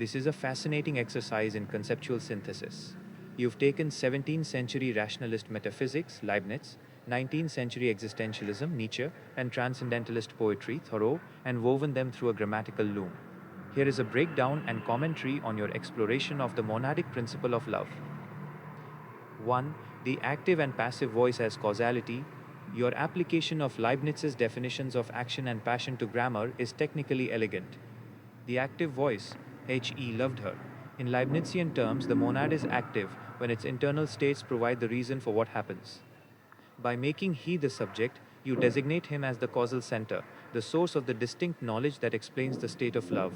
This is a fascinating exercise in conceptual synthesis. You've taken 17th century rationalist metaphysics, Leibniz, 19th century existentialism, Nietzsche, and transcendentalist poetry, Thoreau, and woven them through a grammatical loom. Here is a breakdown and commentary on your exploration of the monadic principle of love. 1. The active and passive voice as causality. Your application of Leibniz's definitions of action and passion to grammar is technically elegant. The active voice, he loved her. In Leibnizian terms, the monad is active when its internal states provide the reason for what happens. By making he the subject, you designate him as the causal center, the source of the distinct knowledge that explains the state of love.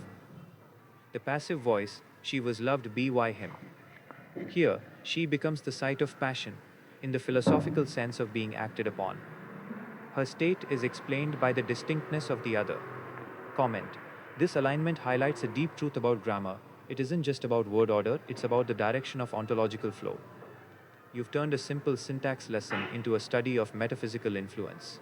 The passive voice, she was loved by him. Here, she becomes the site of passion, in the philosophical sense of being acted upon. Her state is explained by the distinctness of the other. Comment. This alignment highlights a deep truth about grammar. It isn't just about word order, it's about the direction of ontological flow. You've turned a simple syntax lesson into a study of metaphysical influence.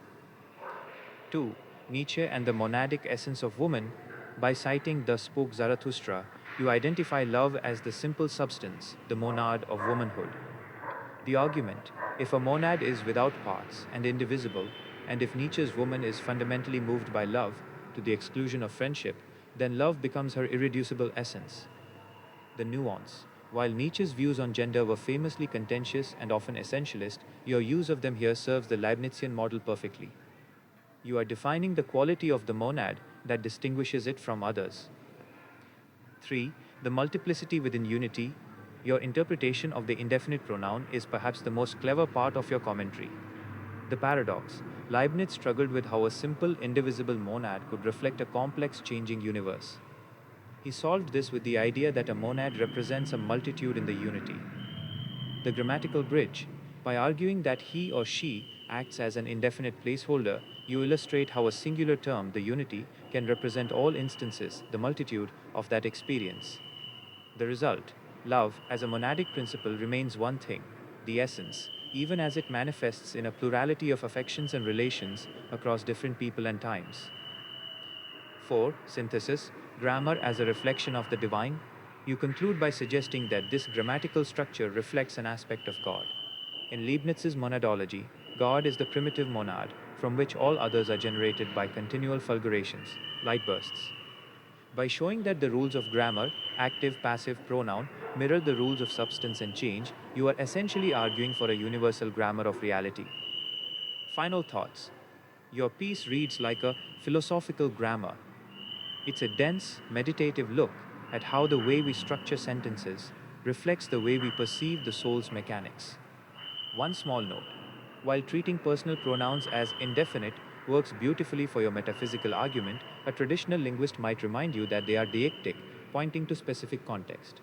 2. Nietzsche and the monadic essence of woman. By citing Thus Spoke Zarathustra, you identify love as the simple substance, the monad of womanhood. The argument, if a monad is without parts and indivisible, and if Nietzsche's woman is fundamentally moved by love, to the exclusion of friendship, then love becomes her irreducible essence. The nuance. While Nietzsche's views on gender were famously contentious and often essentialist, your use of them here serves the Leibnizian model perfectly. You are defining the quality of the monad that distinguishes it from others. 3. The multiplicity within unity. Your interpretation of the indefinite pronoun is perhaps the most clever part of your commentary. The paradox. Leibniz struggled with how a simple, indivisible monad could reflect a complex, changing universe. He solved this with the idea that a monad represents a multitude in the unity. The grammatical bridge. By arguing that he or she acts as an indefinite placeholder, you illustrate how a singular term, the unity, can represent all instances, the multitude, of that experience. The result, love, as a monadic principle, remains one thing, the essence, even as it manifests in a plurality of affections and relations across different people and times. 4. Synthesis, grammar as a reflection of the divine. You conclude by suggesting that this grammatical structure reflects an aspect of God. In Leibniz's monadology, God is the primitive monad, from which all others are generated by continual fulgurations, light bursts. By showing that the rules of grammar, active, passive, pronoun, mirror the rules of substance and change, you are essentially arguing for a universal grammar of reality. Final thoughts. Your piece reads like a philosophical grammar. It's a dense, meditative look at how the way we structure sentences reflects the way we perceive the soul's mechanics. One small note. While treating personal pronouns as indefinite works beautifully for your metaphysical argument, a traditional linguist might remind you that they are deictic, pointing to specific context.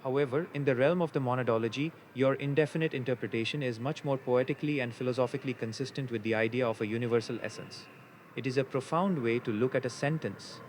However, in the realm of the monadology, your indefinite interpretation is much more poetically and philosophically consistent with the idea of a universal essence. It is a profound way to look at a sentence,